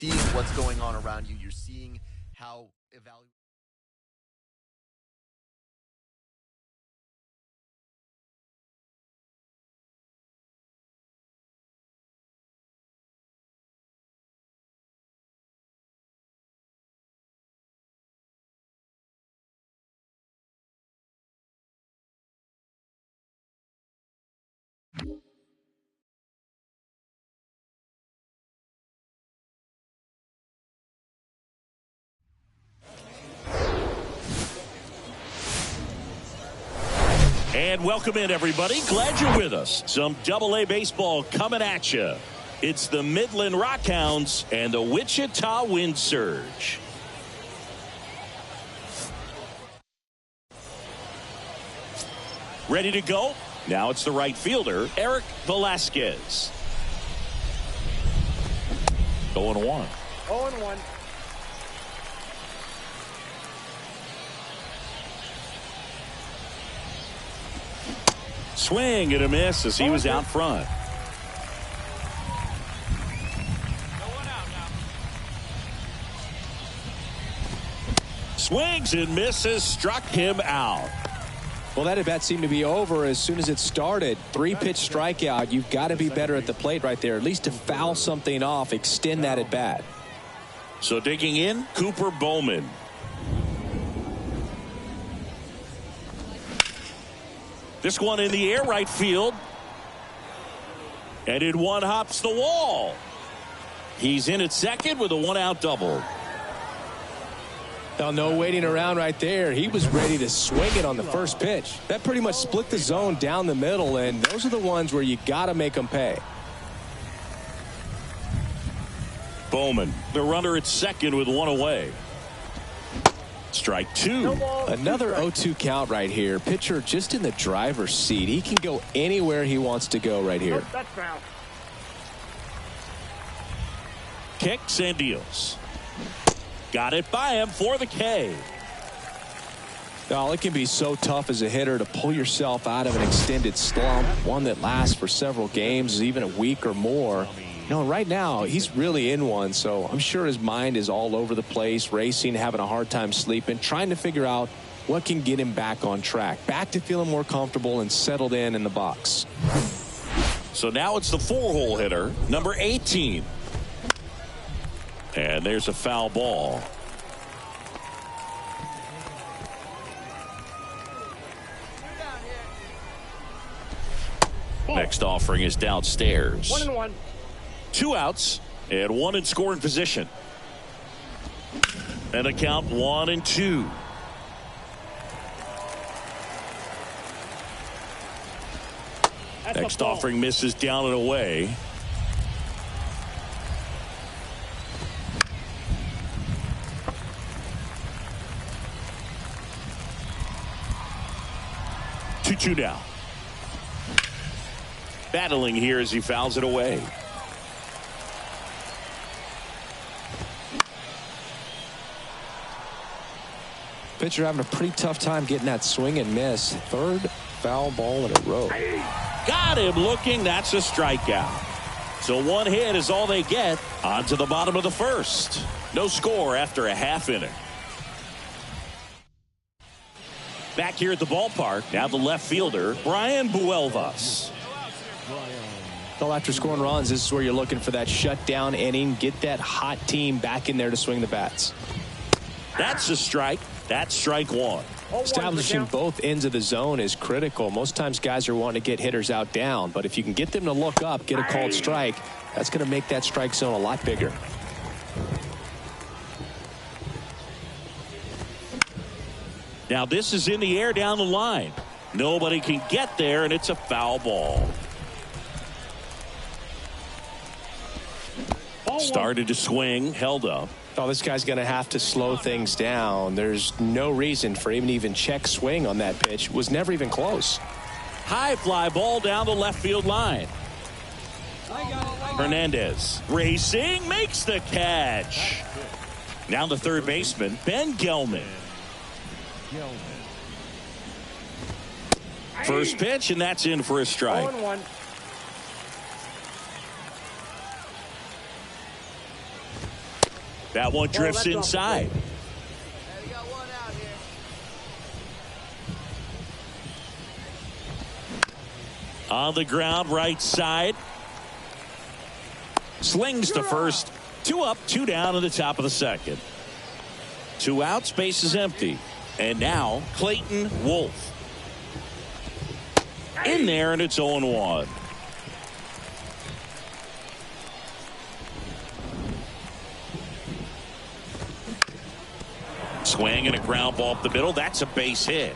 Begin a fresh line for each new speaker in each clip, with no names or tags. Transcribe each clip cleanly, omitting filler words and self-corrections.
seeing what's going on around you. You're seeing how evaluate.
And welcome in, everybody. Glad you're with us. Some Double-A baseball coming at you. It's the Midland Rockhounds and the Wichita Wind Surge. Ready to go? Now it's the right fielder, Eric Velasquez. 0-1.
0-1.
Swing and a miss as he was out front. Swings and misses, struck him out.
Well, that at bat seemed to be over as soon as it started. 3-pitch strikeout. You've got to be better at the plate right there, at least to foul something off, extend that at bat.
So digging in, Cooper Bowman. This one in the air, right field. And in one hops the wall. He's in at second with a 1-out double.
Well, no waiting around right there. He was ready to swing it on the first pitch. That pretty much split the zone down the middle, and those are the ones where you got to make them pay.
Bowman, the runner at second with one away. Strike two.
Another 0-2 count right here. Pitcher just in the driver's seat. He can go anywhere he wants to go right here.
That's foul.
Kicks and deals. Got it by him for the K.
Oh, it can be so tough as a hitter to pull yourself out of an extended slump, one that lasts for several games, even a week or more. You know, right now he's really in one, so I'm sure his mind is all over the place, racing, having a hard time sleeping, trying to figure out what can get him back on track, back to feeling more comfortable and settled in the box.
So now it's the 4-hole hitter, number 18. And there's a foul ball. Next offering is downstairs.
1-1.
2 outs and 1 in scoring position. And a count 1-2. Next offering misses down and away. Two now. Battling here as he fouls it away.
Pitcher having a pretty tough time getting that swing and miss. 3rd foul ball in a row.
Got him looking. That's a strikeout. So 1 hit is all they get. On to the bottom of the 1st. No score after a half inning. Back here at the ballpark, now the left fielder, Brian Buelvas.
Well, after scoring runs, this is where you're looking for that shutdown inning. Get that hot team back in there to swing the bats.
That's a strike. That's strike 1.
Establishing both ends of the zone is critical. Most times guys are wanting to get hitters out down, but if you can get them to look up, get a called strike, that's going to make that strike zone a lot bigger.
Now this is in the air down the line. Nobody can get there, and it's a foul ball. Started to swing, held up.
Oh, this guy's going to have to slow things down. There's no reason for him to even check swing on that pitch. It was never even close.
High fly ball down the left field line. Hernandez racing, makes the catch. Now the third baseman, Ben Gelman. First pitch, and that's in for a strike.
0-1.
That one drifts inside.
We got one out here.
On the ground, right side. Slings to first. 2 up, 2 down in the top of the second. 2 outs, base is empty. And now Clayton Wolf. In there, and it's 0-1. Swing and a ground ball up the middle. That's a base hit.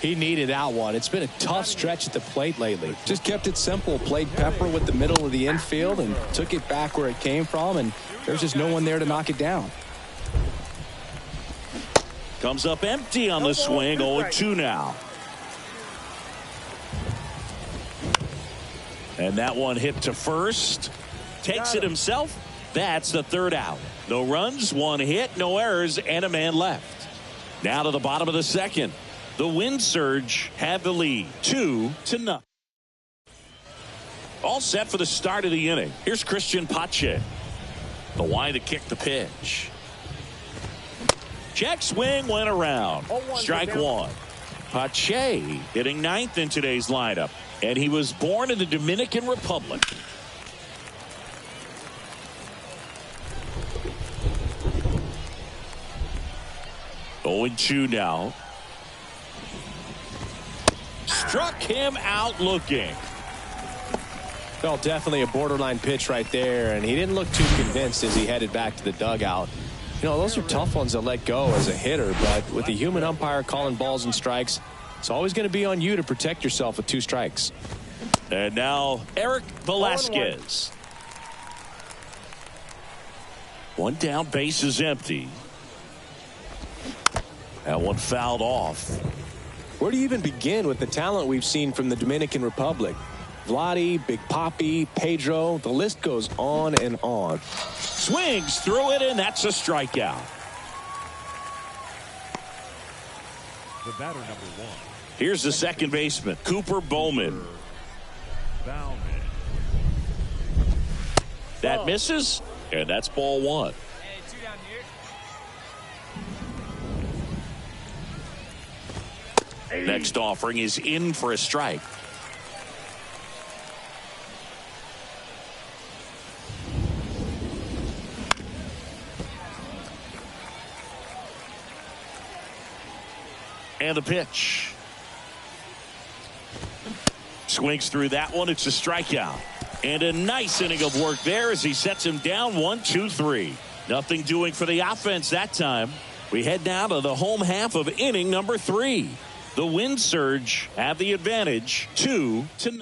He needed that one. It's been a tough stretch at the plate lately. Just kept it simple. Played pepper with the middle of the infield and took it back where it came from. And there's just no one there to knock it down.
Comes up empty on the swing. 0-2 now. And that one hit to first. Takes it himself. That's the 3rd out. No runs, 1 hit, no errors, and a man left. Now to the bottom of the 2nd. The Wind Surge have the lead, 2-0. All set for the start of the inning. Here's Christian Pache. The line to kick the pitch. Check swing went around. Strike 1. Pache hitting 9th in today's lineup. And he was born in the Dominican Republic. Going 2 now. Struck him out looking.
Well, definitely a borderline pitch right there, and he didn't look too convinced as he headed back to the dugout. You know, those are tough ones to let go as a hitter, but with the human umpire calling balls and strikes, it's always going to be on you to protect yourself with 2 strikes.
And now Eric Velasquez. 1 down, base is empty. That one fouled off.
Where do you even begin with the talent we've seen from the Dominican Republic? Vladdy, Big Papi, Pedro, the list goes on and on.
Swings through it, and that's a strikeout.
The batter, number 1.
Here's the second baseman, Cooper Bowman. That misses, and that's ball 1. Next offering is in for a strike. And the pitch. Swings through that one. It's a strikeout. And a nice inning of work there as he sets him down 1-2-3. Nothing doing for the offense that time. We head now to the home half of inning number 3. The Wind Surge have the advantage 2-0.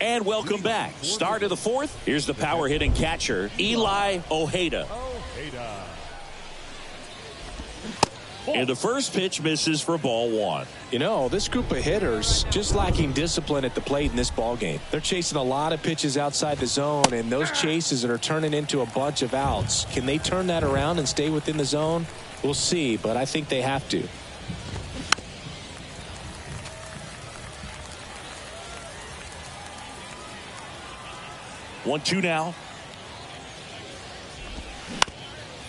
And welcome back. Start of the 4th. Here's the power hitting catcher, Eli Ojeda. And the first pitch misses for ball 1.
You know, this group of hitters just lacking discipline at the plate in this ball game. They're chasing a lot of pitches outside the zone, and those chases that are turning into a bunch of outs. Can they turn that around and stay within the zone? We'll see, but I think they have to.
One, 2 now.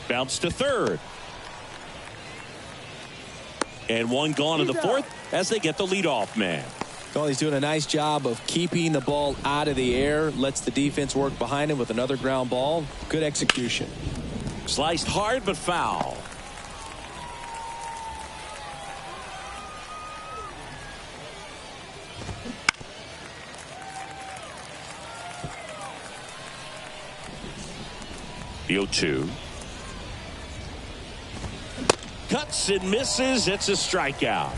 Bounce to third. And one gone in the 4th as they get the leadoff man.
Well, he's doing a nice job of keeping the ball out of the air. Lets the defense work behind him with another ground ball. Good execution.
Sliced hard but foul. The 0-2. Cuts and misses. It's a strikeout.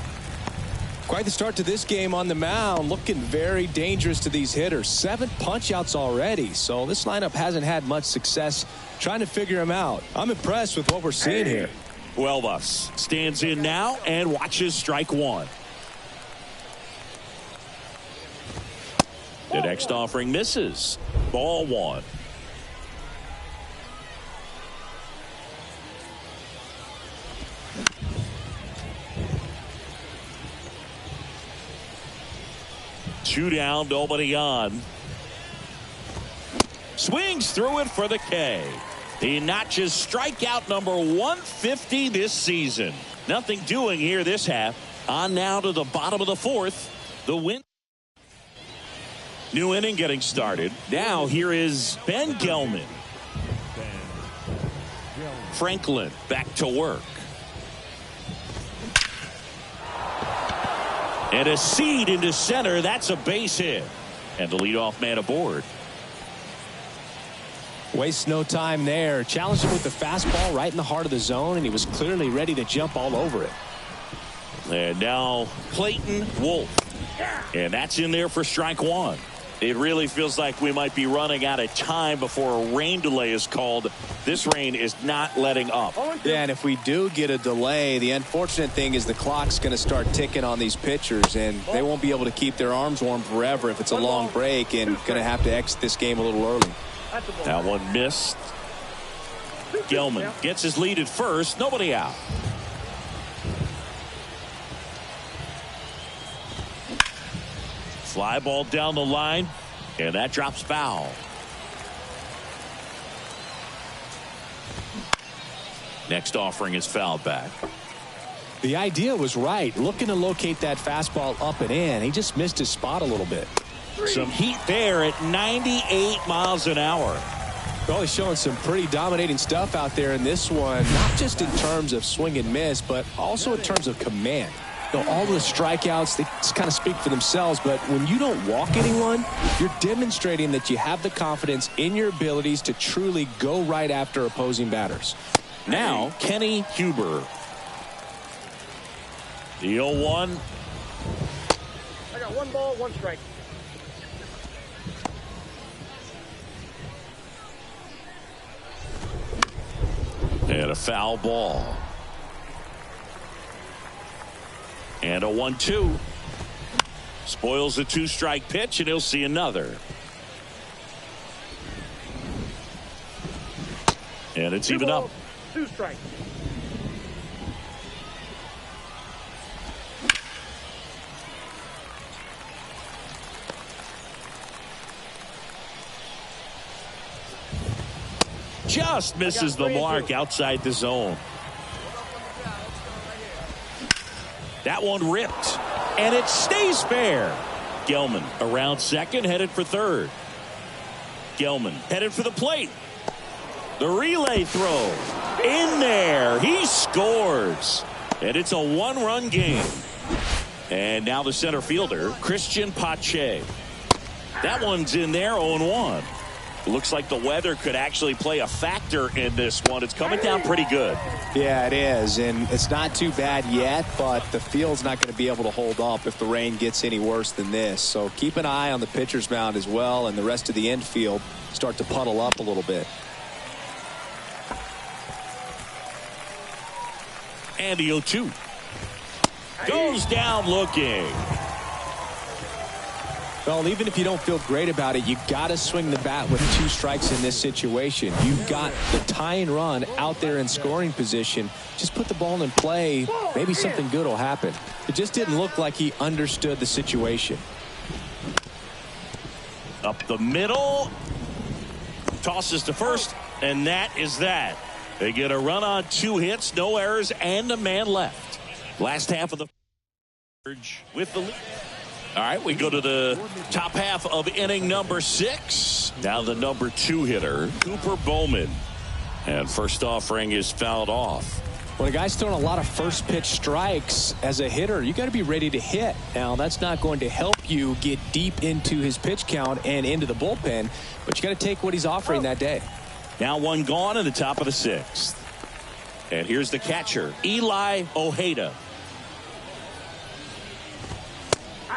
Quite the start to this game on the mound. Looking very dangerous to these hitters. 7 punch-outs already. So this lineup hasn't had much success trying to figure him out. I'm impressed with what we're seeing here.
Huelvas stands in now and watches strike 1. The next offering misses. Ball 1. 2 down, nobody on. Swings through it for the K. He notches strikeout number 150 this season. Nothing doing here this half. On now to the bottom of the 4th. The win. New inning getting started. Now here is Ben Gelman. Franklin back to work. And a seed into center. That's a base hit. And the leadoff man aboard.
Wastes no time there. Challenged him with the fastball right in the heart of the zone, and he was clearly ready to jump all over it.
And now Clayton Wolf. And that's in there for strike 1. It really feels like we might be running out of time before a rain delay is called. This rain is not letting up.
Yeah, and if we do get a delay, the unfortunate thing is the clock's going to start ticking on these pitchers, and they won't be able to keep their arms warm forever if it's a long break, and going to have to exit this game a little early.
That one missed. Gelman gets his lead at first. Nobody out. Fly ball down the line, and that drops foul. Next offering is fouled back.
The idea was right. Looking to locate that fastball up and in. He just missed his spot a little bit.
Some heat there at 98 miles an hour.
Well, he's showing some pretty dominating stuff out there in this one, not just in terms of swing and miss, but also in terms of command. You know, all the strikeouts, they just kind of speak for themselves, but when you don't walk anyone, you're demonstrating that you have the confidence in your abilities to truly go right after opposing batters.
Now, Kenny Huber. The 0-1.
I got 1 ball, 1 strike.
And a foul ball. And a 1-2. Spoils the 2-strike pitch, and he'll see another. And it's even up.
2 strikes.
Just misses the mark outside the zone. That one ripped, and it stays fair. Gelman around second, headed for third. Gelman headed for the plate. The relay throw in there. He scores, and it's a 1-run game. And now the center fielder, Christian Pache. That one's in there, 0-1. Looks like the weather could actually play a factor in this one. It's coming down pretty good.
Yeah, it is, and it's not too bad yet, but the field's not going to be able to hold up if the rain gets any worse than this. So keep an eye on the pitcher's mound as well, and the rest of the infield start to puddle up a little bit.
And the 0-2 goes down looking.
Well, even if you don't feel great about it, you got to swing the bat with 2 strikes in this situation. You've got the tying run out there in scoring position. Just put the ball in play. Maybe something good will happen. It just didn't look like he understood the situation.
Up the middle. Tosses to first, and that is that. They get a run on 2 hits, no errors, and a man left. Last half of the with the lead. All right, we go to the top half of inning number 6. Now the number 2 hitter, Cooper Bowman. And first offering is fouled off.
When a guy's throwing a lot of first pitch strikes as a hitter, you got to be ready to hit. Now, that's not going to help you get deep into his pitch count and into the bullpen, but you got to take what he's offering that day.
Now 1 gone in the top of the 6th. And here's the catcher, Eli Ojeda.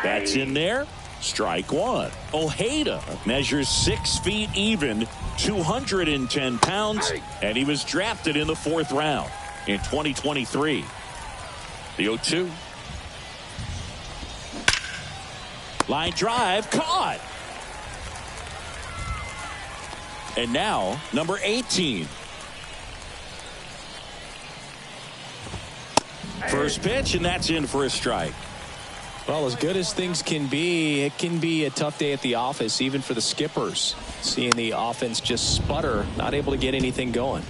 That's in there. Strike 1. Ojeda measures 6 feet even, 210 pounds, and he was drafted in the 4th round in 2023. The 0-2. Line drive caught. And now number 18. First pitch, and that's in for a strike.
Well, as good as things can be, it can be a tough day at the office, even for the skippers. Seeing the offense just sputter, not able to get anything going.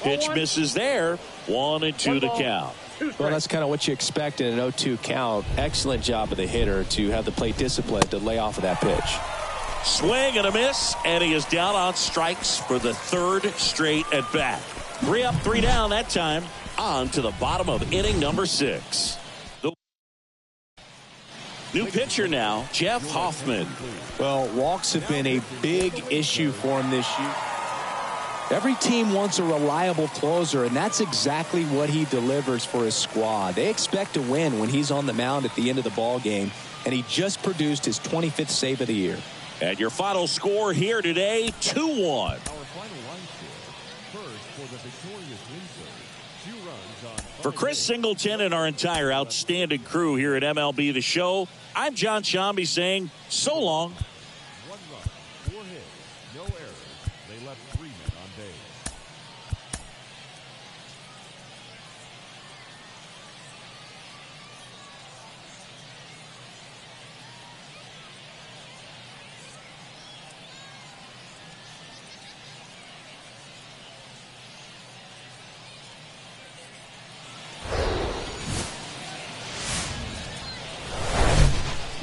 Pitch misses there. 1-2 the count.
Well, that's kind of what you expect in an 0-2 count. Excellent job of the hitter to have the plate discipline to lay off of that pitch.
Swing and a miss, and he is down on strikes for the third straight at bat. 3 up, 3 down that time. On to the bottom of inning number 6. The new pitcher now, Jeff Hoffman.
Well, walks have been a big issue for him this year. Every team wants a reliable closer, and that's exactly what he delivers for his squad. They expect to win when he's on the mound at the end of the ball game, and he just produced his 25th save of the year.
And your final score here today, 2-1.
Our final line score. First for the victorious Windsor. 2 runs on.
For Chris Singleton and our entire outstanding crew here at MLB The Show, I'm John Shambi saying so long.
1 run, 4 hits, no errors. They left 3 men on base.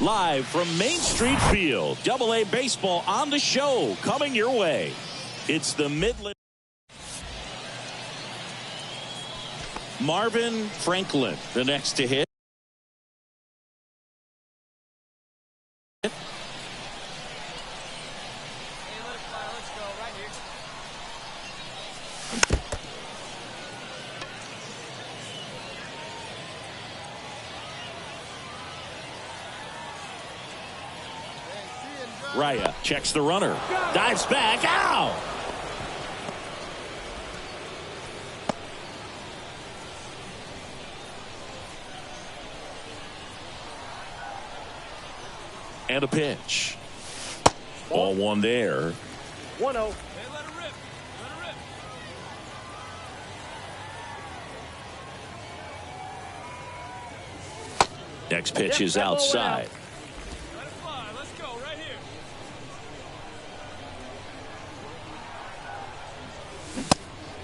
Live from Main Street Field, AA Baseball on the show, coming your way. It's the Midland. Marvin Franklin, the next to hit. Raya checks the runner, dives back, out. And a pitch. Ball 1 there.
1-0.
Next pitch is outside.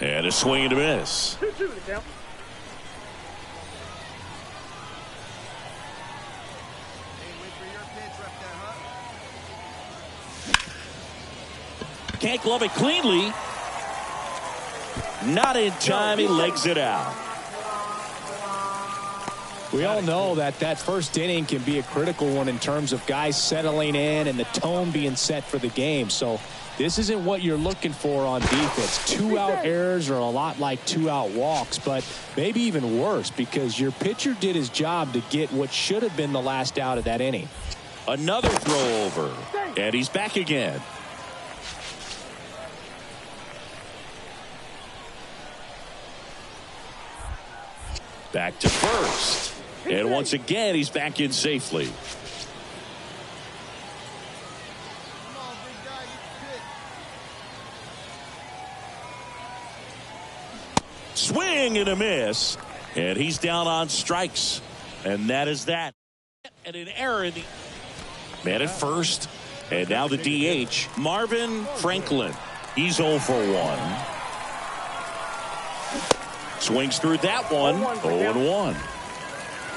And a swing and a miss.
2-2 the count.
Can't glove it cleanly. Not in time. He legs it out.
We all know that that first inning can be a critical one in terms of guys settling in and the tone being set for the game. So this isn't what you're looking for on defense. 2-out errors are a lot like 2-out walks, but maybe even worse because your pitcher did his job to get what should have been the last out of that inning.
Another throw over, and he's back again. Back to first, and once again he's back in safely. Swing and a miss, and he's down on strikes, and that is that. And an error in the man at first, and now the DH, Marvin Franklin. He's 0 for 1. Swings through that one. 0-1.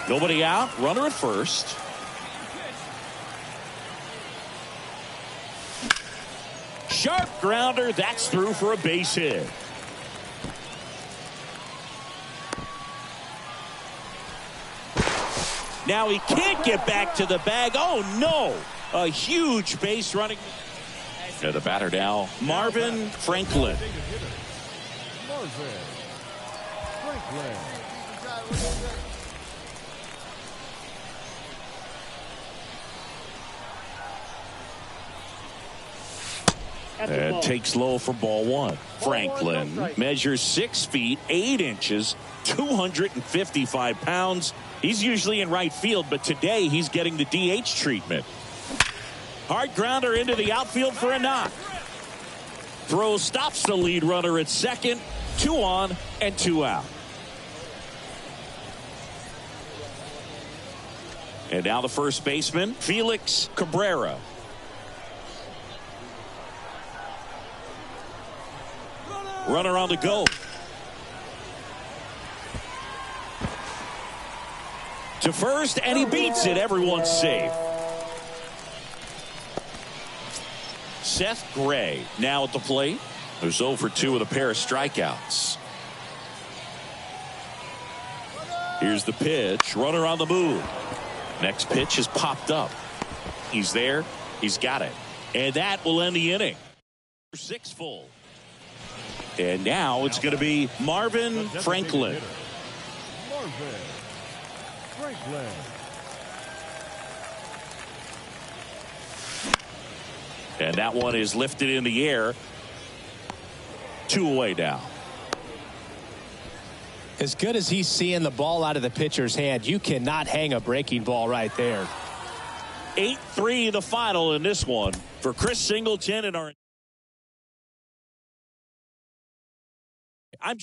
Nobody out. Runner at first. Sharp grounder. That's through for a base hit. Now he can't get back to the bag. Oh, no. A huge base running. And the batter now, Marvin Franklin.
Marvin Franklin.
And takes low for ball 1. Franklin measures 6 feet 8 inches, 255 pounds. He's usually in right field, but today he's getting the DH treatment. Hard grounder into the outfield for a knock. Throw stops the lead runner at second. 2 on and 2 out. And now the first baseman, Felix Cabrera. Runner on the go. To first, and he beats it. Everyone's safe. Seth Gray now at the plate. There's 0 for 2 with a pair of strikeouts. Here's the pitch. Runner on the move. Next pitch has popped up. He's there. He's got it. And that will end the inning. 6 full. And now it's going to be Marvin Franklin.
Marvin Franklin.
And that one is lifted in the air. 2 away now.
As good as he's seeing the ball out of the pitcher's hand, you cannot hang a breaking ball right there.
8-3 the final in this one for Chris Singleton and our. I'm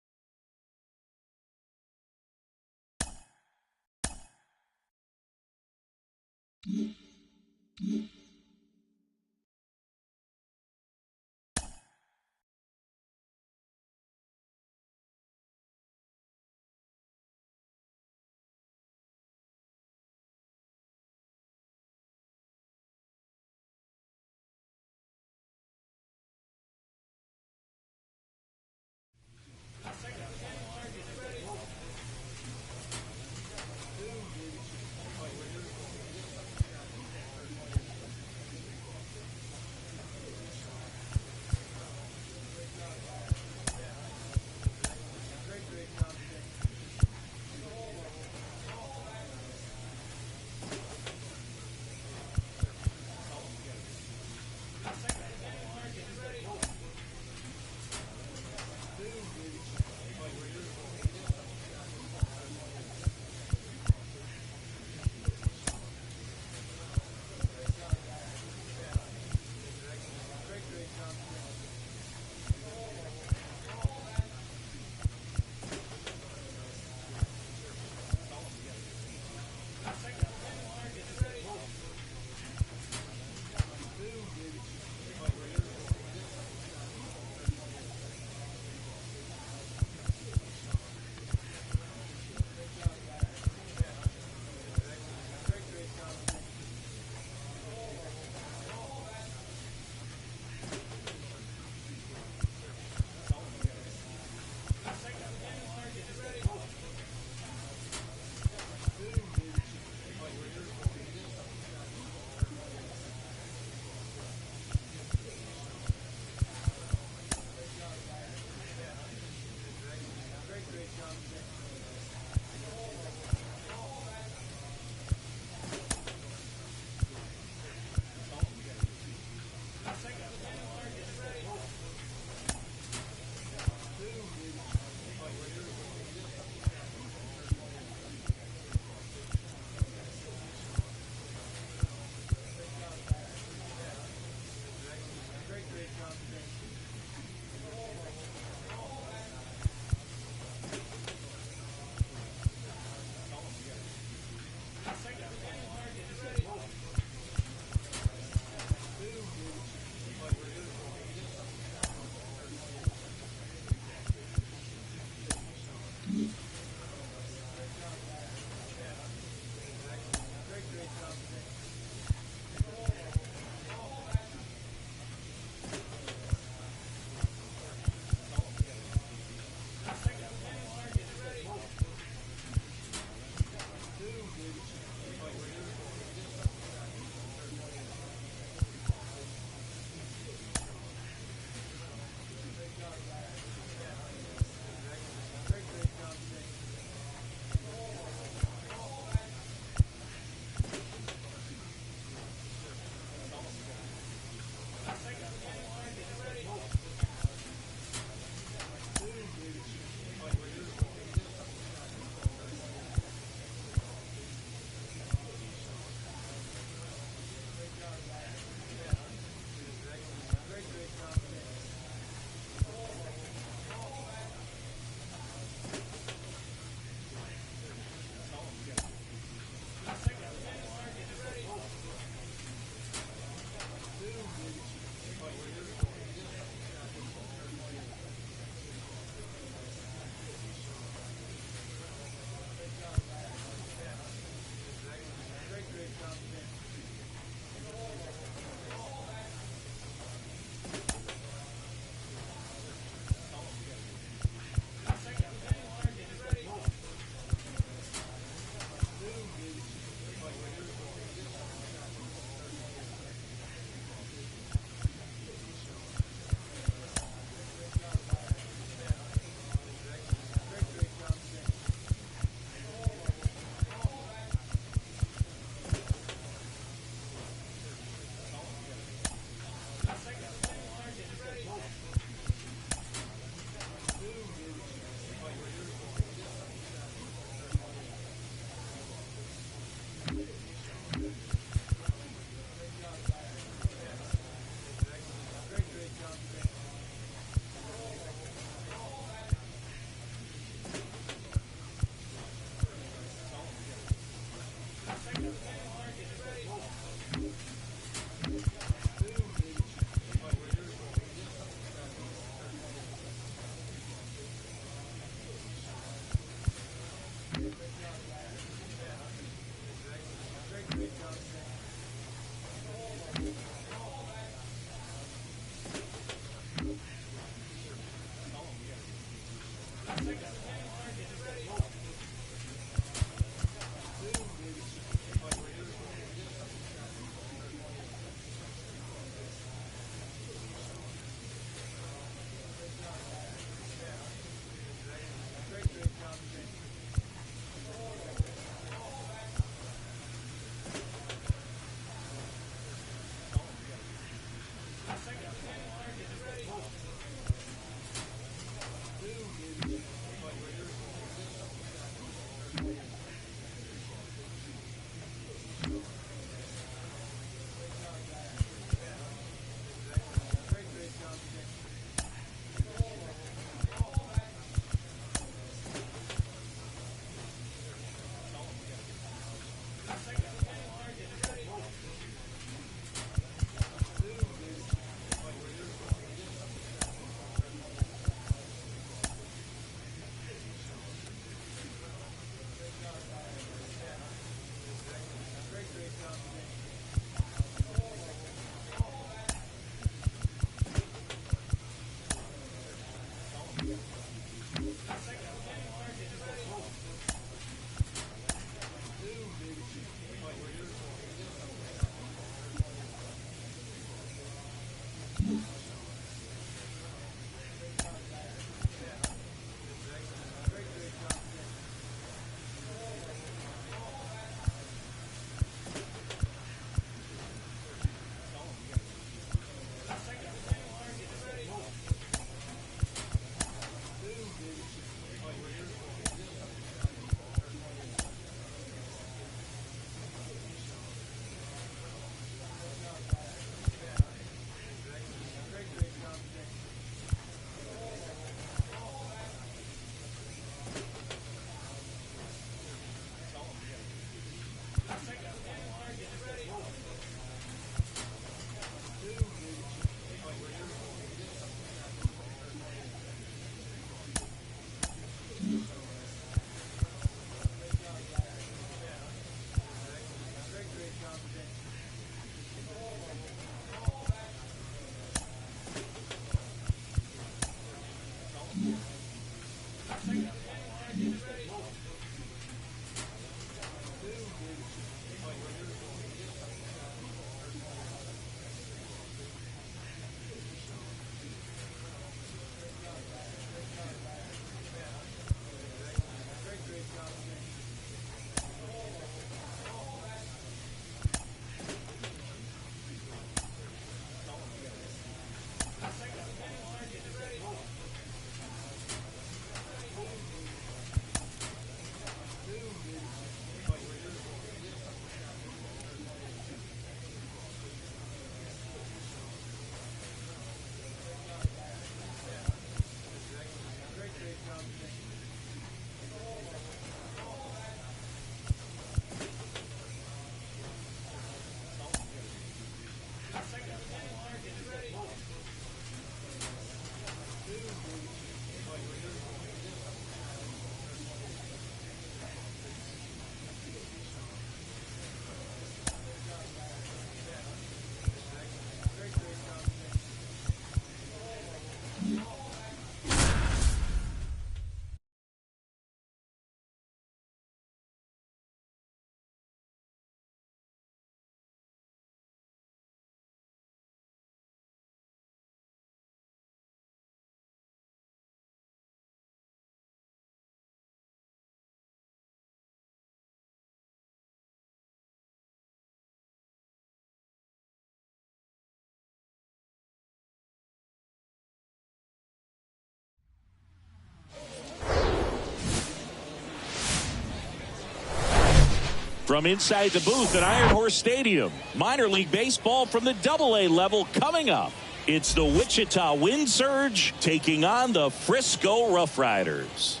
From inside the booth at Iron Horse Stadium, minor league baseball from the AA level coming up. It's the Wichita Wind Surge taking on the Frisco Rough Riders.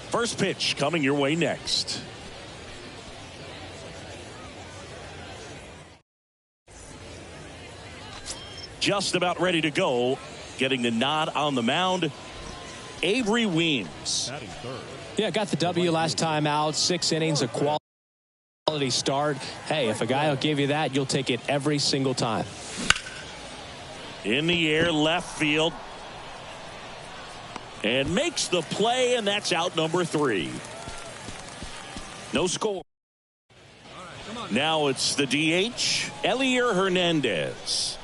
First pitch coming your way next. Just about ready to go. Getting the nod on the mound, Avery Weems.
Yeah, got the W last time out. 6 innings, a quality start. Hey, if a guy will give you that, you'll take it every single time.
In the air, left field. And makes the play, and that's out number 3. No score. Now it's the DH, Elier Hernandez.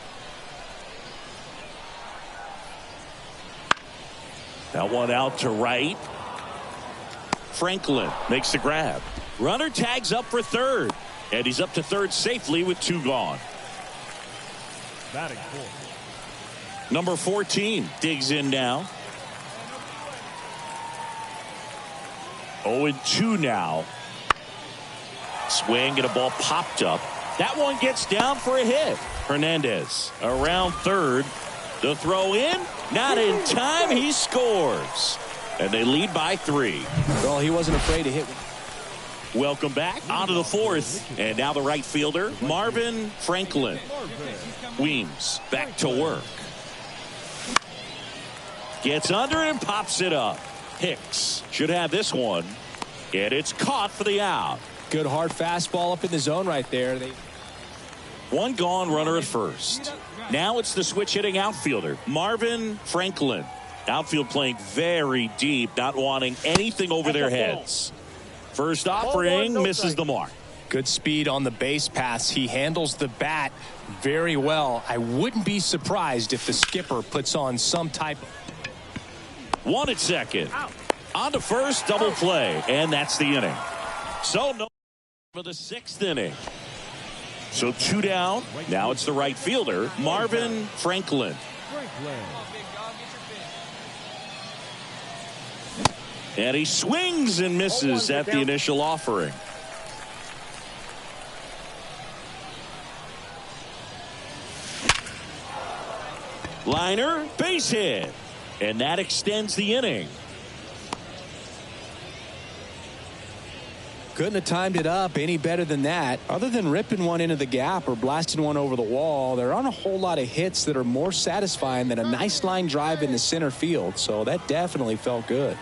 That one out to right. Franklin makes the grab. Runner tags up for third. And he's up to third safely with 2 gone.
Batting fourth.
Number 14 digs in now. 0-2 now. Swing and a ball popped up. That one gets down for a hit. Hernandez around third. The throw in. Not in time. He scores. And they lead by 3.
Well, he wasn't afraid to hit.
Welcome back onto the 4th. And now the right fielder, Marvin Franklin. Weems back to work. Gets under it and pops it up. Hicks should have this one. And it's caught for the out.
Good hard fastball up in the zone right there.
1 gone, runner at first. Now it's the switch hitting outfielder, Marvin Franklin. Outfield playing very deep, not wanting anything over their heads. First offering misses the mark.
Good speed on the base pass. He handles the bat very well. I wouldn't be surprised if the skipper puts on some type of.
1 at second. On to first, double play, and that's the inning. So no for the 6th inning. So 2 down. Now it's the right fielder, Marvin Franklin. And he swings and misses at the initial offering. Liner, base hit. And that extends the inning.
Couldn't have timed it up any better than that. Other than ripping one into the gap or blasting one over the wall, there aren't a whole lot of hits that are more satisfying than a nice line drive into center field. So that definitely felt good.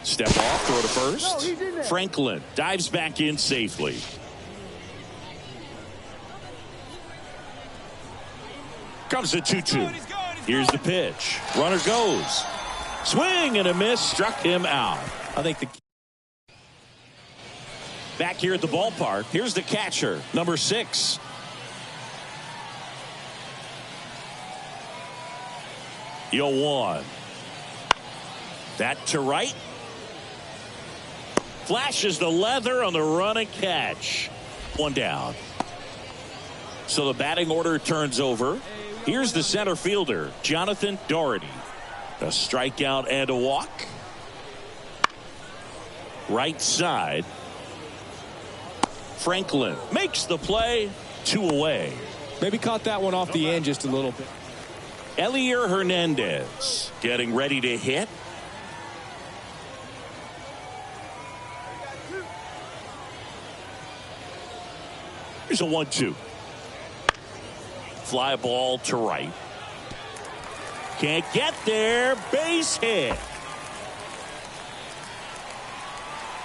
Step off, throw to first. Franklin dives back in safely. Comes the 2-2. Here's the pitch. Runner goes. Swing and a miss. Struck him out.
I think the
back here at the ballpark. Here's the catcher, number 6. Yo 1. That to right. Flashes the leather on the run and catch. 1 down. So the batting order turns over. Here's the center fielder, Jonathan Doherty. A strikeout and a walk. Right side. Franklin makes the play. 2 away.
Maybe caught that one off the end just a little bit.
Elier Hernandez getting ready to hit. Here's a 1-2. Fly ball to right. Can't get there. Base hit.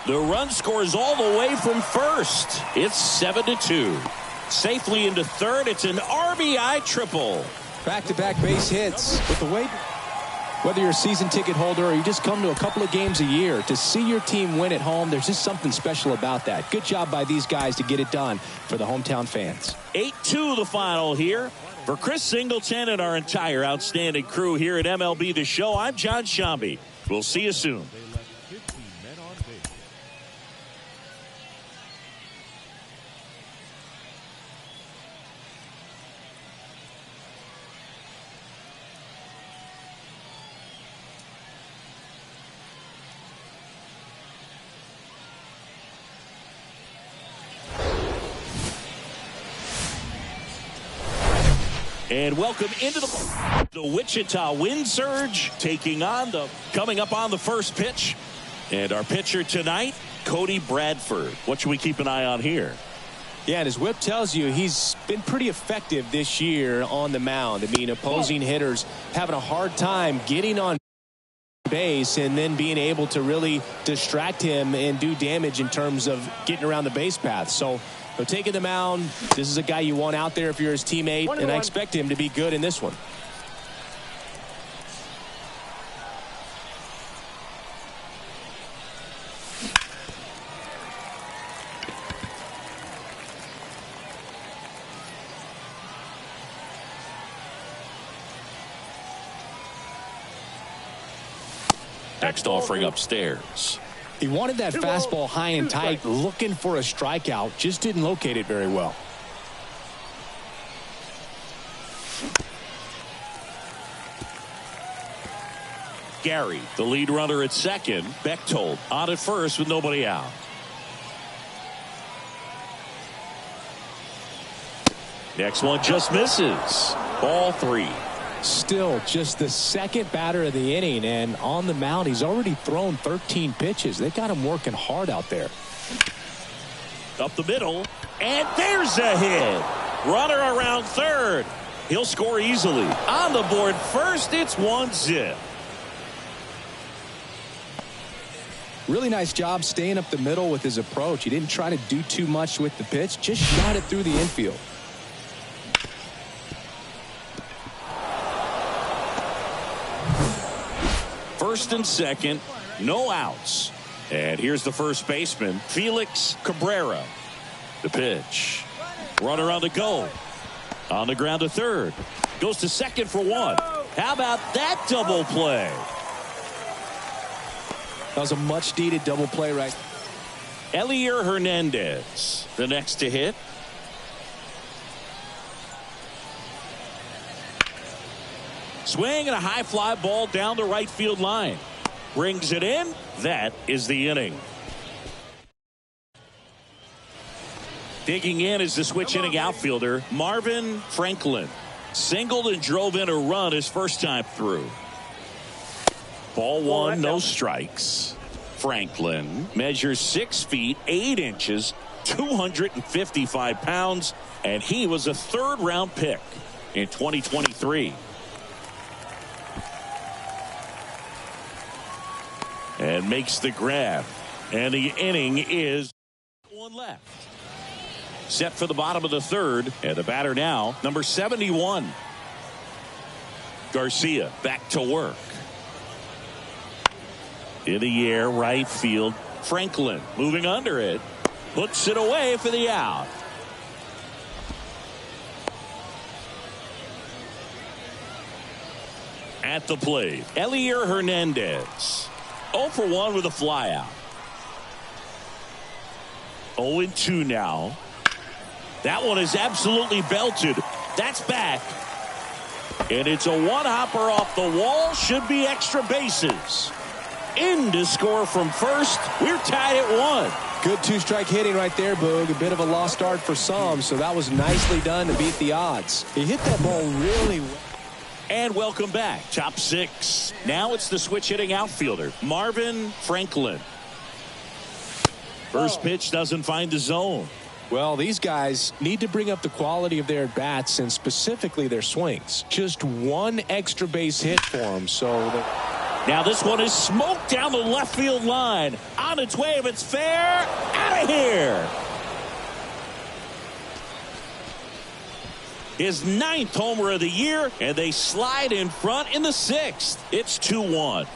The run scores all the way from first. It's 7-2. Safely into third. It's an RBI triple.
Back-to-back base hits. With the way, whether you're a season ticket holder or you just come to a couple of games a year, to see your team win at home, there's just something special about that. Good job by these guys to get it done for the hometown fans.
8-2 the final here. For Chris Singleton and our entire outstanding crew here at MLB The Show, I'm John Shambi. We'll see you soon.
They left 15 men on base.
And welcome into the Wichita Wind Surge coming up on the first pitch. And our pitcher tonight, Cody Bradford. What should we keep an eye on here?
Yeah, and his whip tells you he's been pretty effective this year on the mound. I mean, opposing hitters having a hard time getting on base and then being able to really distract him and do damage in terms of getting around the base path. So taking the mound, this is a guy you want out there if you're his teammate, and I expect him to be good in this one.
Next offering upstairs.
He wanted that fastball high and tight, looking for a strikeout, just didn't locate it very well.
Gary, the lead runner at second. Bechtold on at first with nobody out. Next one just misses. Ball 3.
Still just the second batter of the inning, and on the mound he's already thrown 13 pitches. They got him working hard out there.
Up the middle, and there's a hit. Runner around third. He'll score easily. On the board first, it's 1-0.
Really nice job staying up the middle with his approach. He didn't try to do too much with the pitch, just shot it through the infield.
First and second, no outs. And here's the first baseman, Felix Cabrera. The pitch. Runner on the go. On the ground to third. Goes to second for one. How about that double play?
That was a much needed double play right.
Elier Hernandez, the next to hit. Swing and a high fly ball down the right field line. Brings it in. That is the inning. Digging in is the switch inning outfielder, Marvin Franklin. Singled and drove in a run his first time through. Ball 1, no strikes. Franklin measures 6 feet 8 inches, 255 pounds, and he was a third-round pick in 2023. And makes the grab. And the inning is 1 left. Set for the bottom of the third. And the batter now, number 71. Garcia back to work. In the air, right field. Franklin moving under it. Puts it away for the out. At the plate, Elier Hernandez. 0 for 1 with a flyout. 0-2 now. That one is absolutely belted. That's back. And it's a one-hopper off the wall. Should be extra bases. In to score from first. We're tied at 1.
Good two-strike hitting right there, Boog. A bit of a lost start for some, so that was nicely done to beat the odds. He hit that ball really well.
And welcome back. Top 6. Now it's the switch hitting outfielder, Marvin Franklin. First pitch doesn't find the zone.
Well, these guys need to bring up the quality of their bats and specifically their swings. Just one extra base hit for them.
Now this one is smoked down the left field line. On its way, if it's fair, out of here. His 9th homer of the year, and they slide in front in the 6th. It's 2-1.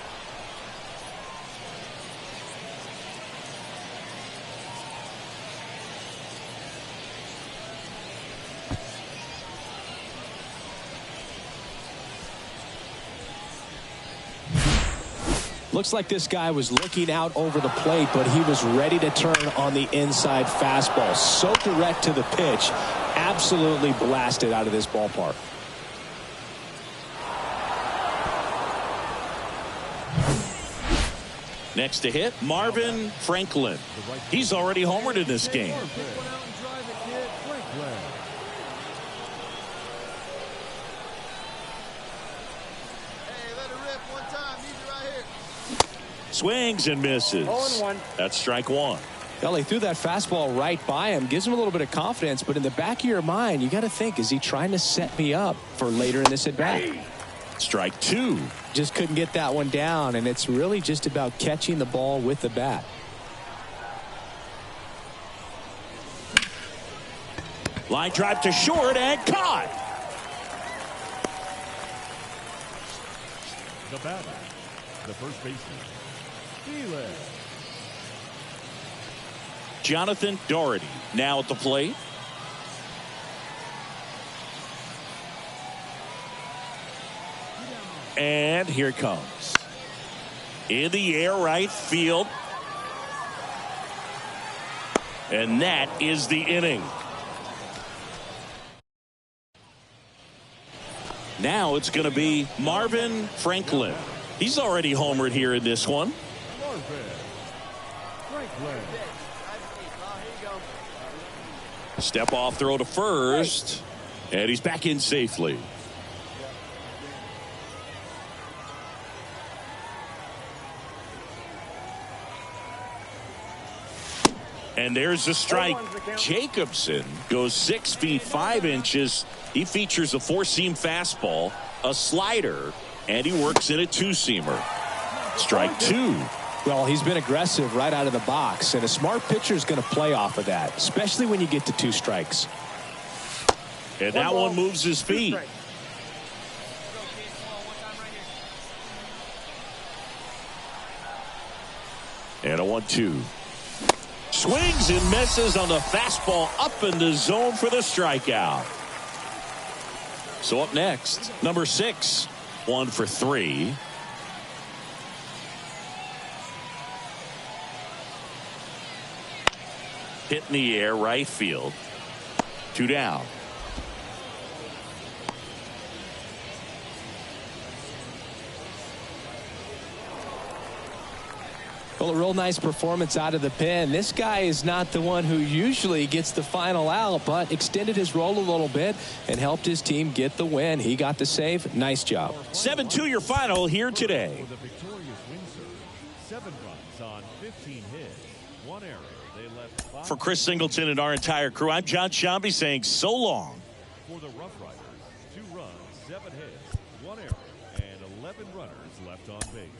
Looks like this guy was looking out over the plate, but he was ready to turn on the inside fastball. So direct to the pitch. Absolutely blasted out of this ballpark.
Next to hit, Marvin Franklin. He's already homered in this game. Swings and misses.
0-1.
That's strike one.
Well, he threw that fastball right by him. Gives him a little bit of confidence, but in the back of your mind, you got to think, is he trying to set me up for later in this at-bat?
Strike two.
Just couldn't get that one down, and it's really just about catching the ball with the bat.
Line drive to short and caught.
The batter, the first baseman, Steeler.
Jonathan Doherty now at the plate. And here it comes. In the air, right field. And that is the inning. Now it's going to be Marvin Franklin. He's already homered here in this one.
Marvin Franklin.
Step off throw to first. And he's back in safely. And there's a strike. Jacobson goes 6 feet 5 inches. He features a four-seam fastball, a slider, and he works in a two-seamer. Strike two.
Well, he's been aggressive right out of the box, and a smart pitcher is going to play off of that, especially when you get to 2 strikes.
And that one moves his feet. And a 1-2. Swings and misses on the fastball up in the zone for the strikeout. So up next, number 6, 1 for 3. Hit in the air, right field. 2 down.
Well, a real nice performance out of the pen. This guy is not the one who usually gets the final out, but extended his role a little bit and helped his team get the win. He got the save. Nice job.
7-2 your final here today.
For the victorious Windsor, 7 runs on 15 hits, 1 error. They left 5.
For Chris Singleton and our entire crew, I'm John Shambi saying so long.
For the Rough Riders, 2 runs, 7 hits, 1 error, and 11 runners left on base.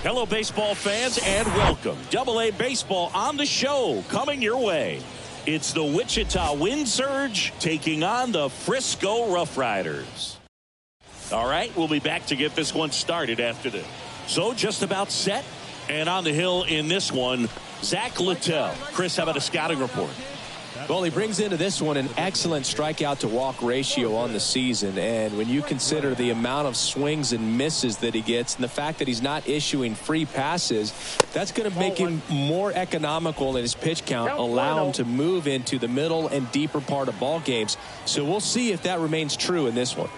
Hello, baseball fans, and welcome. AA Baseball on the show, coming your way. It's the Wichita Wind Surge taking on the Frisco Rough Riders. All right, we'll be back to get this one started after this. So just about set, and on the hill in this one, Zach Littell. Chris, how about a scouting report?
Well, he brings into this one an excellent strikeout to walk ratio on the season, and when you consider the amount of swings and misses that he gets and the fact that he's not issuing free passes, that's going to make him more economical in his pitch count, allow him to move into the middle and deeper part of ball games. So we'll see if that remains true in this one.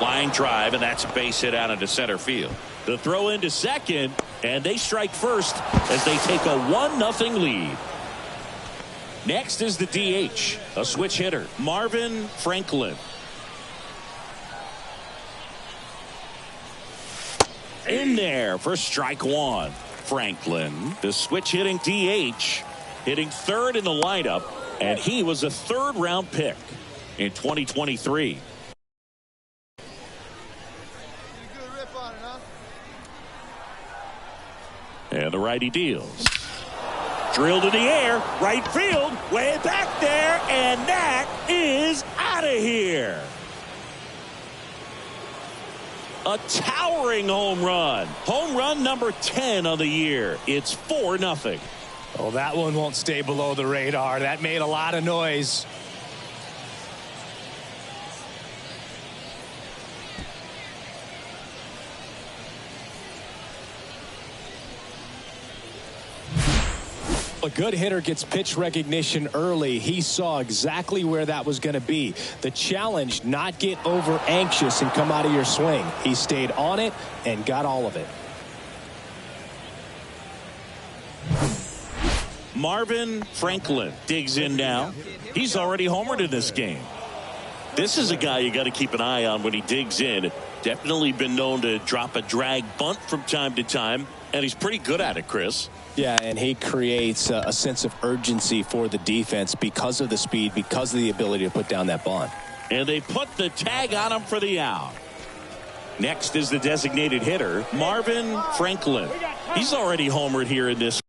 Flying drive, and that's a base hit out into center field. The throw into second, and they strike first as they take a 1-0 lead. Next is the DH, a switch hitter, Marvin Franklin. In there for strike one. Franklin, the switch hitting DH, hitting third in the lineup, and he was a third-round pick in 2023. And the righty deals. Drilled in the air, right field, way back there, and that is out of here. A towering home run. Home run number 10 of the year. It's 4-0.
Oh, that one won't stay below the radar. That made a lot of noise. A good hitter gets pitch recognition early. He saw exactly where that was going to be. The challenge, not get over anxious and come out of your swing. He stayed on it and got all of it.
Marvin Franklin digs in now. He's already homered in this game. This is a guy you got to keep an eye on when he digs in. Definitely been known to drop a drag bunt from time to time, and he's pretty good at it, Chris.
Yeah, and he creates a sense of urgency for the defense because of the speed, because of the ability to put down that bunt.
And they put the tag on him for the out. Next is the designated hitter, Marvin Franklin. He's already homered here in this.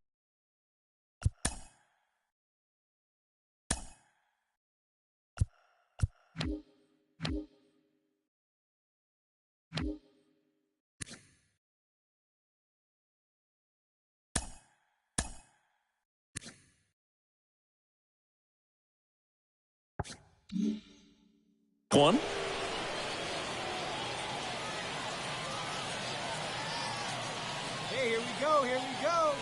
One.
Hey, here we go.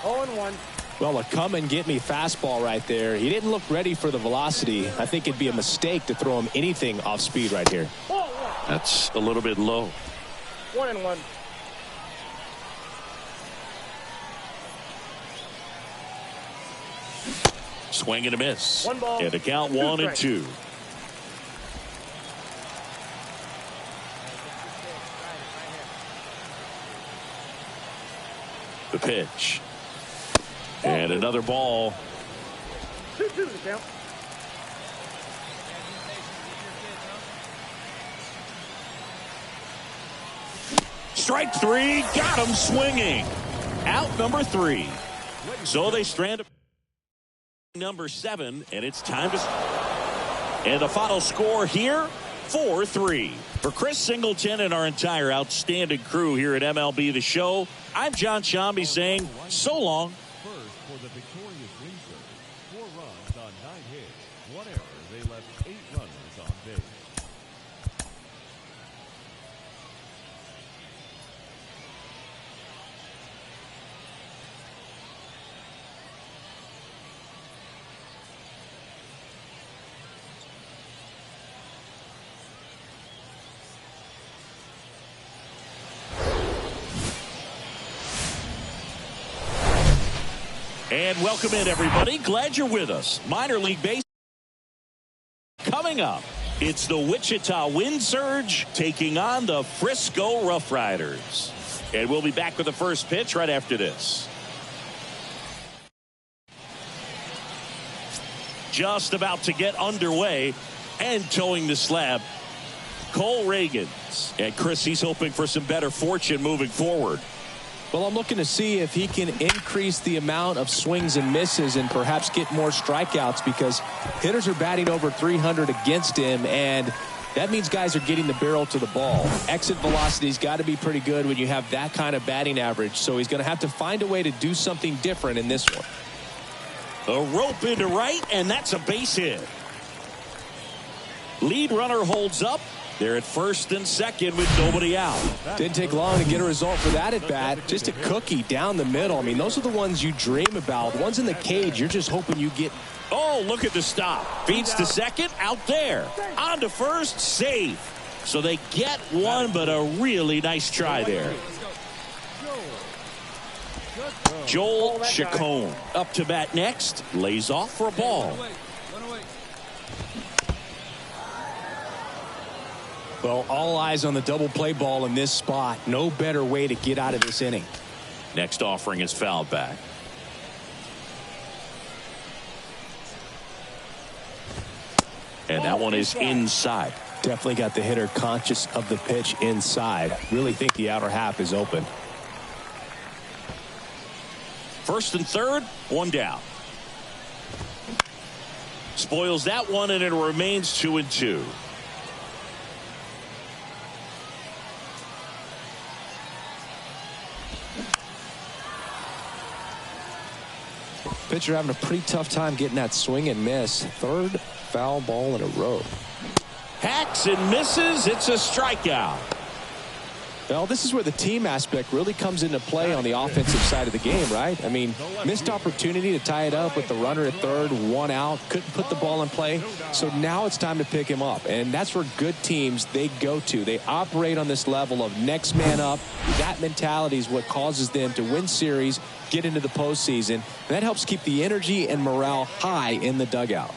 0-1.
Well, a come and get me fastball right there. He didn't look ready for the velocity. I think it'd be a mistake to throw him anything off speed right here.
0-1.
That's a little bit low.
1-1.
Swing and a miss.
1 ball.
And a count 1-2. The pitch. And another ball.
2-2 the count.
Strike three. Got him swinging. Out number 3. So they strand number 7, and it's time to. And the final score here, 4-3. For Chris Singleton and our entire outstanding crew here at MLB The Show, I'm John Shambi saying so long.
First for the victorious Wingsters. 4 runs on 9 hits. 1 error. They left 8 runners on base.
And welcome in, everybody. Glad you're with us. Minor League Baseball coming up. It's the Wichita Wind Surge taking on the Frisco Rough Riders. And we'll be back with the first pitch right after this. Just about to get underway and towing the slab, Cole Reagans. And Chris, he's hoping for some better fortune moving forward.
Well, I'm looking to see if he can increase the amount of swings and misses and perhaps get more strikeouts, because hitters are batting over 300 against him, and that means guys are getting the barrel to the ball. Exit velocity's got to be pretty good when you have that kind of batting average, so he's going to have to find a way to do something different in this one.
A rope into right, and that's a base hit. Lead runner holds up, They're at first and second with nobody out.
Didn't take long to get a result for that at bat. Just a cookie down the middle. I mean, those are the ones you dream about. The ones in the cage, you're just hoping you get.
Oh, look at the stop. Feeds to second, out there. On to first, safe. So they get one, but a really nice try there. Joel Chacon up to bat next. Lays off for a ball.
Well, all eyes on the double play ball in this spot. No better way to get out of this inning.
Next offering is fouled back. And that one is inside.
Definitely got the hitter conscious of the pitch inside. Really think the outer half is open.
First and third, one down. Spoils that one, and it remains 2-2.
Pitcher having a pretty tough time getting that swing and miss. Third foul ball in a row.
Hacks and misses. It's a strikeout.
Well, this is where the team aspect really comes into play on the offensive side of the game, right? I mean, missed opportunity to tie it up with the runner at third, one out, couldn't put the ball in play. So now it's time to pick him up. And that's where good teams, they go to. They operate on this level of next man up. That mentality is what causes them to win series, get into the postseason. And that helps keep the energy and morale high in the dugout.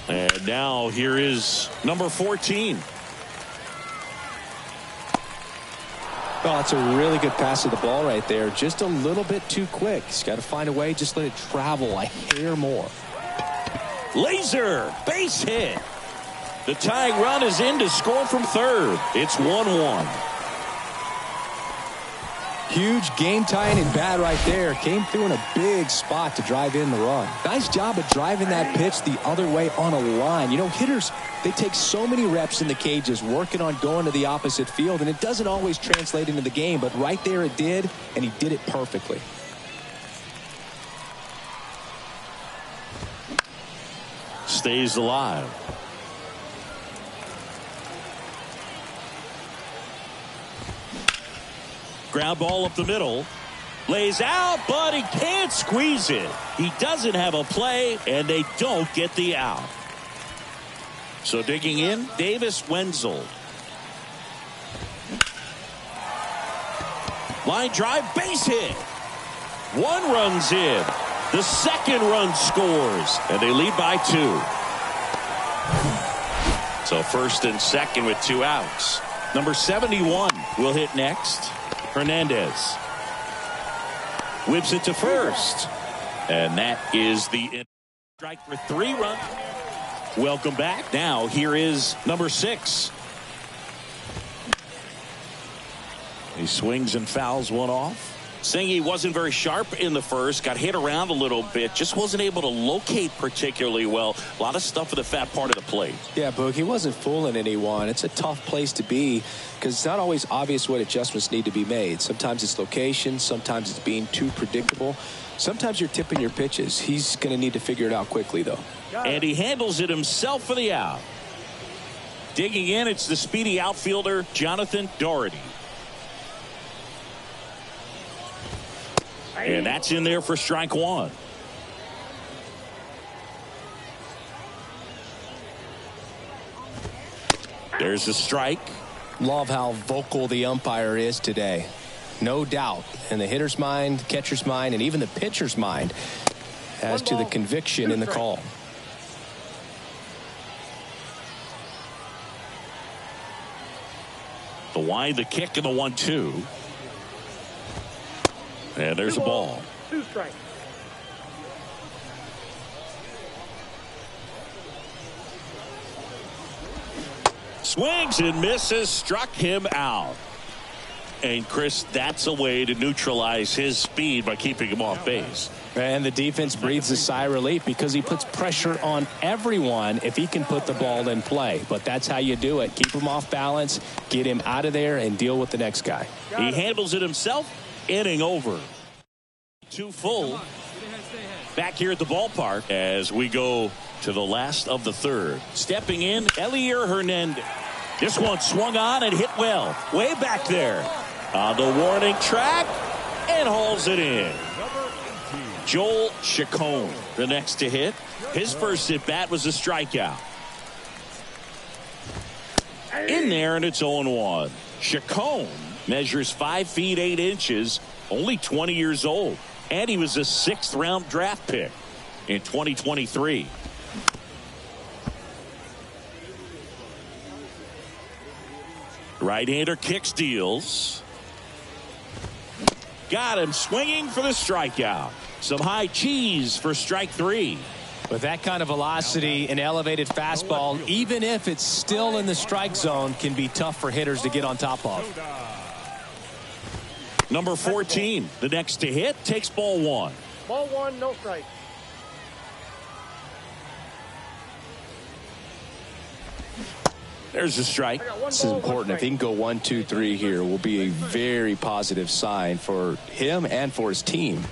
And now here is number 14.
Well, it's a really good pass of the ball right there. Just a little bit too quick. He's got to find a way. Just let it travel a hair more.
Laser, base hit. The tying run is in to score from third. It's 1-1.
Huge game tying and bat right there. Came through in a big spot to drive in the run. Nice job of driving that pitch the other way on a line. You know, hitters, they take so many reps in the cages working on going to the opposite field, and it doesn't always translate into the game, but right there it did, and he did it perfectly.
Stays alive. Ground ball up the middle. Lays out, but he can't squeeze it. He doesn't have a play, and they don't get the out. So digging in, Davis Wenzel. Line drive, base hit. One runs in. The second run scores, and they lead by 2. So first and second with 2 outs. Number 71 will hit next. Hernandez whips it to first, and that is the strike for 3 runs. Welcome back. Now here is number 6. He swings and fouls one off. Singy wasn't very sharp in the first, got hit around a little bit, just wasn't able to locate particularly well. A lot of stuff for the fat part of the plate.
Yeah, Boog, he wasn't fooling anyone. It's a tough place to be because it's not always obvious what adjustments need to be made. Sometimes it's location, sometimes it's being too predictable. Sometimes you're tipping your pitches. He's going to need to figure it out quickly, though.
And he handles it himself for the out. Digging in, it's the speedy outfielder, Jonathan Doherty. And that's in there for strike 1. There's a strike.
Love how vocal the umpire is today. No doubt. In the hitter's mind, catcher's mind, and even the pitcher's mind as to the conviction in the call.
The wind, the kick, and the 1-2. And there's a ball.
2 strikes.
Swings and misses, struck him out. And Chris, that's a way to neutralize his speed by keeping him off base.
And the defense breathes a sigh of relief because he puts pressure on everyone if he can put the ball in play. But that's how you do it. Keep him off balance, get him out of there, and deal with the next guy.
He handles it himself. Inning over. 2 full. Back here at the ballpark as we go to the last of the third. Stepping in, Elier Hernandez. This one swung on and hit well. Way back there. On the warning track. And hauls it in. Joel Chacon, the next to hit. His first at bat was a strikeout. In there, and it's 0-1. Chacon measures 5 feet 8 inches, only 20 years old. And he was a 6th round draft pick in 2023. Right-hander kicks, deals. Got him swinging for the strikeout. Some high cheese for strike 3.
With that kind of velocity, an elevated fastball, even if it's still in the strike zone, can be tough for hitters to get on top of.
Number 14, the next to hit, takes ball 1.
Ball 1, no strike.
There's a strike.
This is important. If he can go 1, 2, 3 here, will be a very positive sign for him and for his team.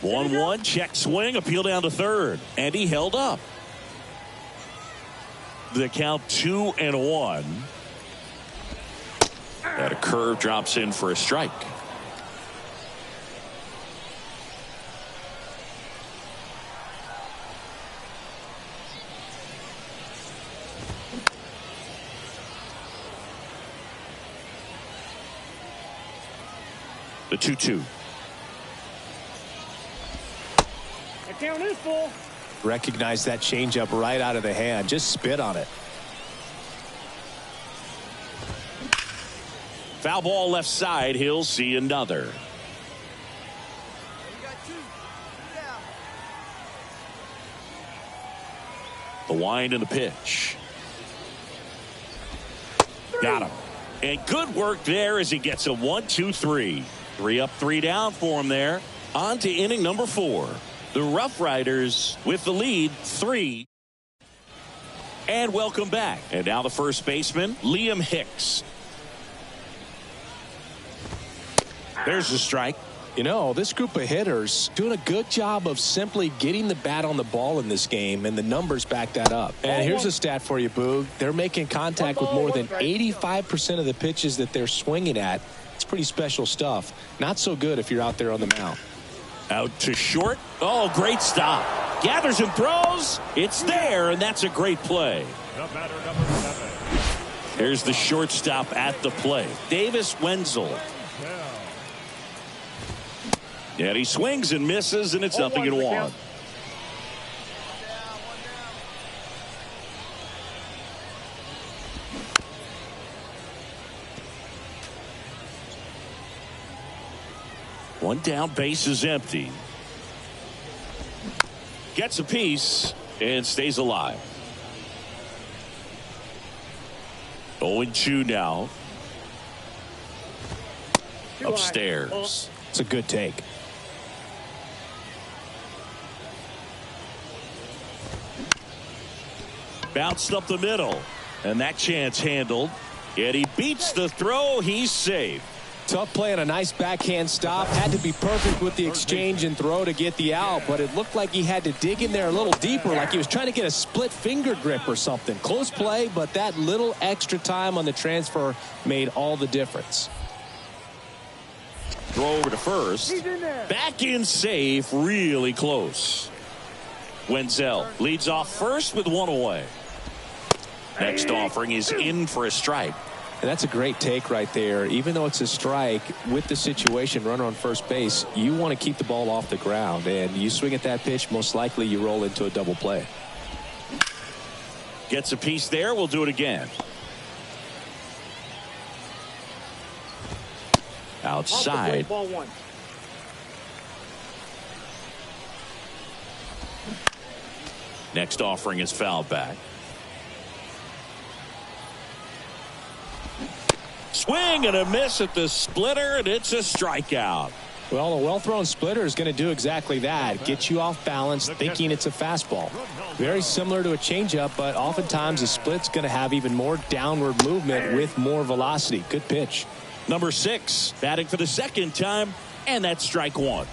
1-1, check swing, appeal down to third, and he held up. The count 2-1. That a curve drops in for a strike. The 2-2.
The count is full.
Recognize that changeup right out of the hand. Just spit on it.
Foul ball left side. He'll see another. The wind and the pitch. Got him. And good work there as he gets a 1-2-3. 3 up, 3 down for him there. On to inning number 4. The Rough Riders with the lead, 3. And welcome back. And now the first baseman, Liam Hicks. There's a strike.
You know, this group of hitters doing a good job of simply getting the bat on the ball in this game, and the numbers back that up. And here's a stat for you, Boog. They're making contact with more than 85% of the pitches that they're swinging at. It's pretty special stuff. Not so good if you're out there on the mound.
Out to short. Oh, great stop. Gathers and throws. It's there, and that's a great play. Here's the shortstop at the plate, Davis Wenzel. And he swings and misses, and it's 0-1. One down, base is empty. Gets a piece and stays alive. 0-2 now. Upstairs.
It's a good take.
Bounced up the middle, and that chance handled. And he beats the throw. He's safe.
Tough play on a nice backhand stop. Had to be perfect with the exchange and throw to get the out, but it looked like he had to dig in there a little deeper, like he was trying to get a split finger grip or something. Close play, but that little extra time on the transfer made all the difference.
Throw over to first. Back in safe, really close. Wenzel leads off first with 1 away. Next offering is in for a strike.
And that's a great take right there. Even though it's a strike, with the situation, runner on first base, you want to keep the ball off the ground. And you swing at that pitch, most likely you roll into a double play.
Gets a piece there. We'll do it again. Outside.
Ball 1.
Next offering is foul back. Swing and a miss at the splitter, and it's a strikeout.
Well, a well-thrown splitter is going to do exactly that. Get you off balance, thinking it's a fastball. Very similar to a changeup, but oftentimes a split's going to have even more downward movement with more velocity. Good pitch.
Number 6, batting for the second time, and that's strike 1.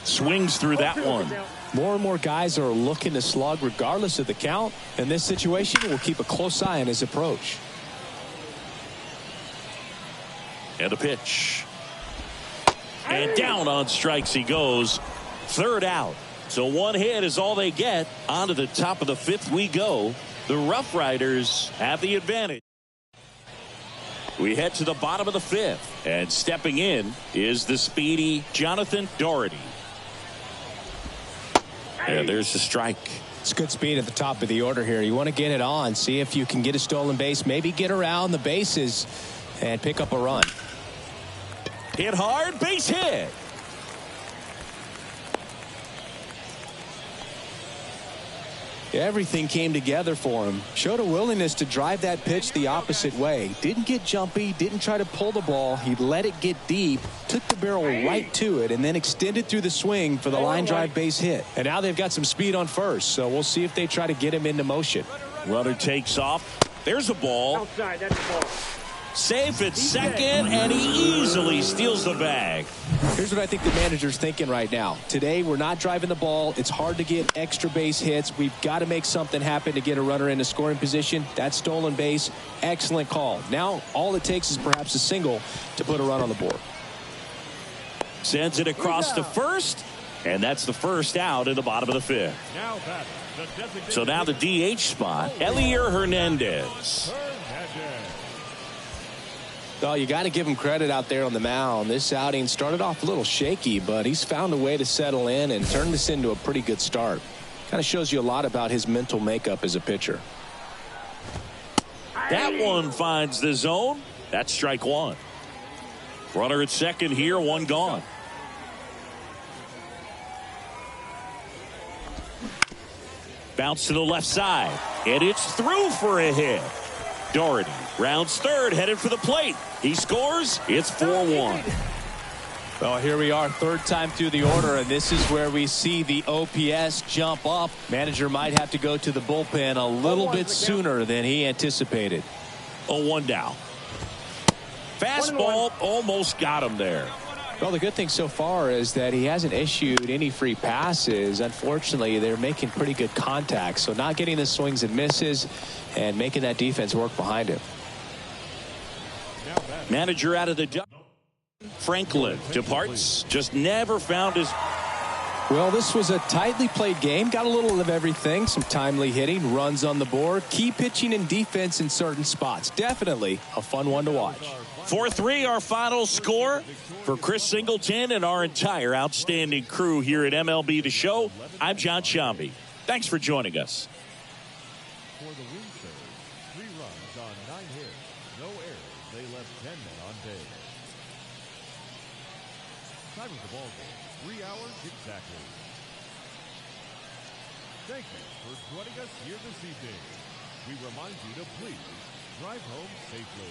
Swings through that one.
More and more guys are looking to slug regardless of the count. In this situation, we'll keep a close eye on his approach.
And a pitch. And down on strikes he goes. Third out. So one hit is all they get. On to the top of the fifth we go. The Rough Riders have the advantage. We head to the bottom of the fifth. And stepping in is the speedy Jonathan Doherty. And there's the strike.
It's good speed at the top of the order here. You want to get it on. See if you can get a stolen base. Maybe get around the bases and pick up a run.
Hit hard. Base hit.
Everything came together for him. Showed a willingness to drive that pitch the opposite way. Didn't get jumpy. Didn't try to pull the ball. He let it get deep. Took the barrel right to it and then extended through the swing for the line drive base hit. And now they've got some speed on first. So we'll see if they try to get him into motion.
Runner takes off. There's a ball.
Outside, that's the ball.
Safe at second, and he easily steals the bag.
Here's what I think the manager's thinking right now. Today, we're not driving the ball. It's hard to get extra base hits. We've got to make something happen to get a runner in a scoring position. That stolen base, excellent call. Now, all it takes is perhaps a single to put a run on the board.
Sends it across to first, and that's the first out in the bottom of the fifth. So now the DH spot, Elier Hernandez.
Well, you got to give him credit out there on the mound. This outing started off a little shaky, but he's found a way to settle in and turn this into a pretty good start. Kind of shows you a lot about his mental makeup as a pitcher.
That one finds the zone. That's strike one. Runner at second here, one gone. Bounce to the left side, and it's through for a hit. Doherty rounds third, headed for the plate. He scores. It's 4-1.
Well, here we are, third time through the order, and this is where we see the OPS jump up. Manager might have to go to the bullpen a little bit sooner than he anticipated.
0-1 down. Fastball almost got him there.
Well, the good thing so far is that he hasn't issued any free passes. Unfortunately, they're making pretty good contact, so not getting the swings and misses and making that defense work behind him.
Manager out of the Franklin departs. Just never found his.
Well, this was a tightly played game. Got a little of everything. Some timely hitting, runs on the board, key pitching and defense in certain spots. Definitely a fun one to watch.
4-3 our final score. For Chris Singleton and our entire outstanding crew here at MLB The Show, I'm John Shambi. Thanks for joining us.
For the win serve, 3 runs on 9 hits, no errors. They left 10 men on base. Time of the ball game, 3 hours exactly. Thank you for joining us here this evening. We remind you to please drive home safely.